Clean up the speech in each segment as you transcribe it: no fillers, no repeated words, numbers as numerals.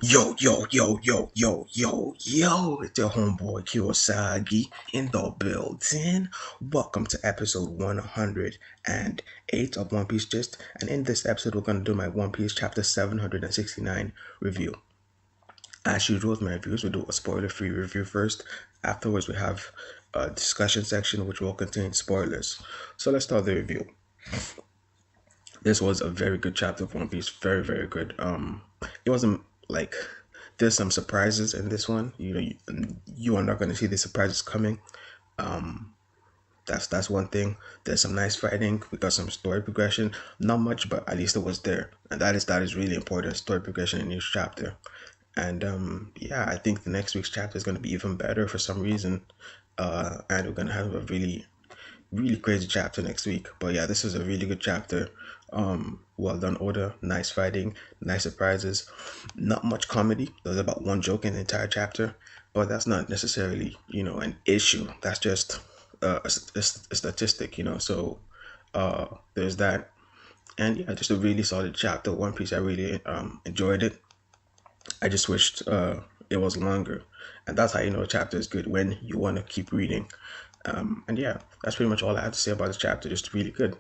Yo, it's your homeboy Kiiro in the building. Welcome to episode 108 of One Piece Gist. And in this episode, we're going to do my One Piece chapter 769 review. As usual with my reviews, we'll do a spoiler free review first. Afterwards, we have a discussion section which will contain spoilers. So let's start the review. This was a very good chapter of One Piece. Very, very good. It wasn't like there's some surprises in this one. You are not going to see the surprises coming. That's one thing. There's some nice fighting. We got some story progression. Not much, but at least it was there, and that is really important. Story progression in each chapter. And yeah, I think the next week's chapter is going to be even better for some reason. And we're going to have a really crazy chapter next week. But yeah, this is a really good chapter. Well done order, nice fighting, nice surprises, not much comedy. There's about one joke in the entire chapter, but that's not necessarily an issue. That's just a statistic. So there's that. And yeah, just a really solid chapter. One Piece, I really enjoyed it. I just wished it was longer, and that's how you know a chapter is good, when you want to keep reading. And yeah, that's pretty much all I have to say about this chapter. Just really good.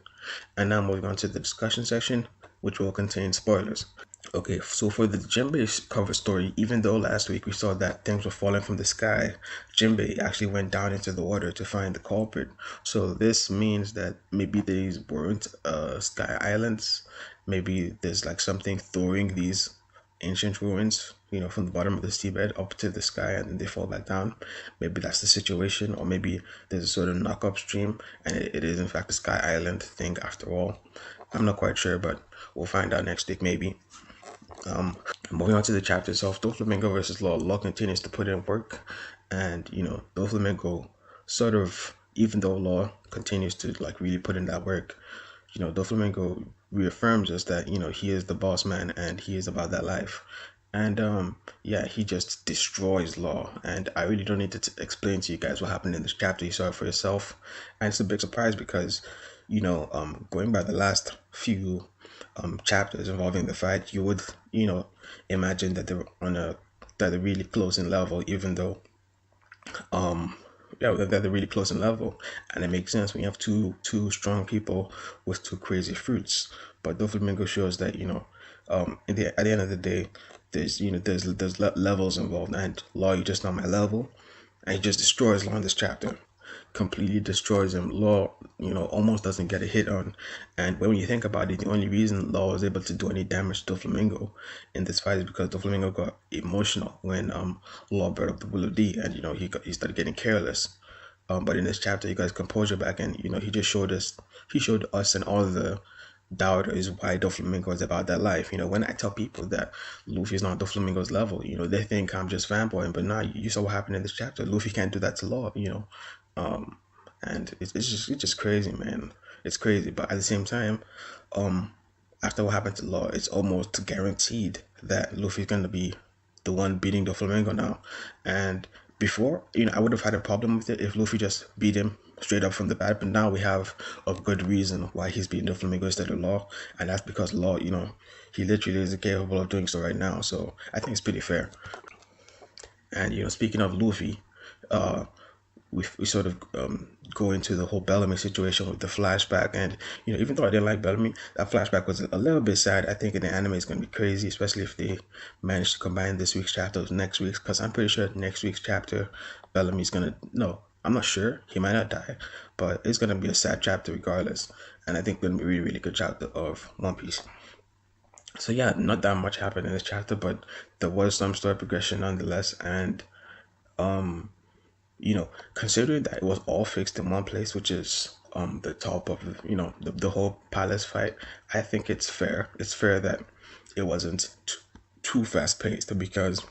And now moving on to the discussion section, which will contain spoilers. Okay, so for the Jinbei cover story, even though last week we saw that things were falling from the sky, Jinbei actually went down into the water to find the culprit. So this means that maybe these weren't sky islands. Maybe there's like something throwing these ancient ruins, from the bottom of the seabed up to the sky, and then they fall back down. Maybe that's the situation, or maybe there's a sort of knock upstream, and it is in fact a sky island thing after all. I'm not quite sure, but we'll find out next week maybe. Moving on to the chapter itself, Doflamingo versus Law. Law continues to put in work, and Doflamingo sort of, even though Law continues to like really put in that work, Doflamingo reaffirms us that he is the boss man and he is about that life. And yeah, he just destroys Law, and I really don't need to explain to you guys what happened in this chapter. You saw it for yourself, and it's a big surprise because going by the last few chapters involving the fight, you would imagine that they're really close in level, even though yeah, that they're really close in level, and it makes sense when you have two strong people with two crazy fruits. But Doflamingo shows that at the end of the day, there's levels involved, and Law, you just not my level, and he just destroys Law in this chapter, completely destroys him. Law, almost doesn't get a hit on, and when you think about it, the only reason Law was able to do any damage to Doflamingo in this fight is because Doflamingo got emotional when Law brought up the Willow D, and he started getting careless. But in this chapter, he got his composure back, and he showed us and all the doubters why Doflamingo is about that life. When I tell people that Luffy is not Doflamingo's level, they think I'm just fanboying, but nah, you saw what happened in this chapter. Luffy can't do that to Law, and it's just crazy, man. It's crazy, but at the same time, after what happened to Law, it's almost guaranteed that Luffy's gonna be the one beating Doflamingo now. And before, I would have had a problem with it if Luffy just beat him straight up from the bat, but now we have a good reason why he's beating Doflamingo instead of Law, and that's because Law, he literally is capable of doing so right now. So I think it's pretty fair. And speaking of Luffy, we sort of go into the whole Bellamy situation with the flashback, and even though I didn't like Bellamy, that flashback was a little bit sad. I think in the anime it's going to be crazy, especially if they manage to combine this week's chapter with next week's, because I'm pretty sure next week's chapter Bellamy's going to, no, I'm not sure, he might not die, but it's going to be a sad chapter regardless, and I think it's going to be a really good chapter of One Piece. So yeah, not that much happened in this chapter, but there was some story progression nonetheless. And considering that it was all fixed in one place, which is the top of the whole palace fight, I think it's fair. It's fair that it wasn't too fast paced, because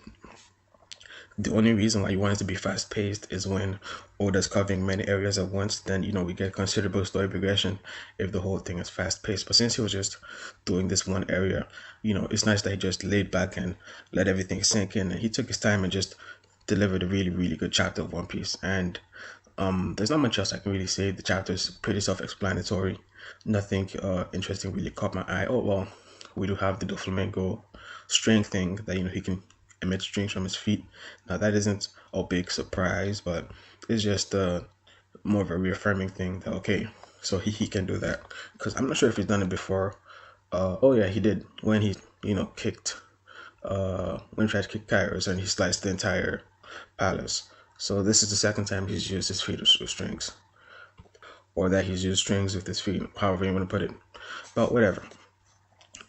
the only reason why you want it to be fast paced is when Oda's covering many areas at once. Then we get considerable story progression if the whole thing is fast paced. But since he was just doing this one area, it's nice that he just laid back and let everything sink in, and he took his time and just delivered a really good chapter of One Piece. And there's not much else I can really say. The chapter is pretty self-explanatory. Nothing interesting really caught my eye. Oh well, we do have the Doflamingo string thing that he can emit strings from his feet. Now that isn't a big surprise, but it's just more of a reaffirming thing that okay, so he can do that, because I'm not sure if he's done it before. Oh yeah, he did when he kicked when he tried to kick Kairos and he sliced the entire palace. So this is the second time he's used his feet with strings, or that he's used strings with his feet, however you want to put it. But whatever.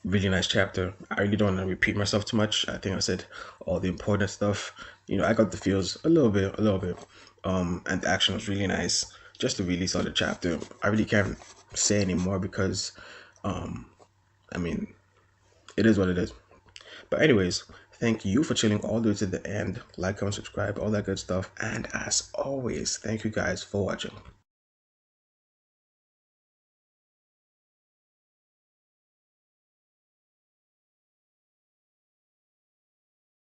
Really nice chapter. I really don't want to repeat myself too much. I think I said all the important stuff. I got the feels a little bit. And the action was really nice. Just a really solid chapter. I really can't say anymore because, I mean, it is what it is. But anyways, thank you for chilling all the way to the end. Like, comment, subscribe, all that good stuff. And as always, thank you guys for watching.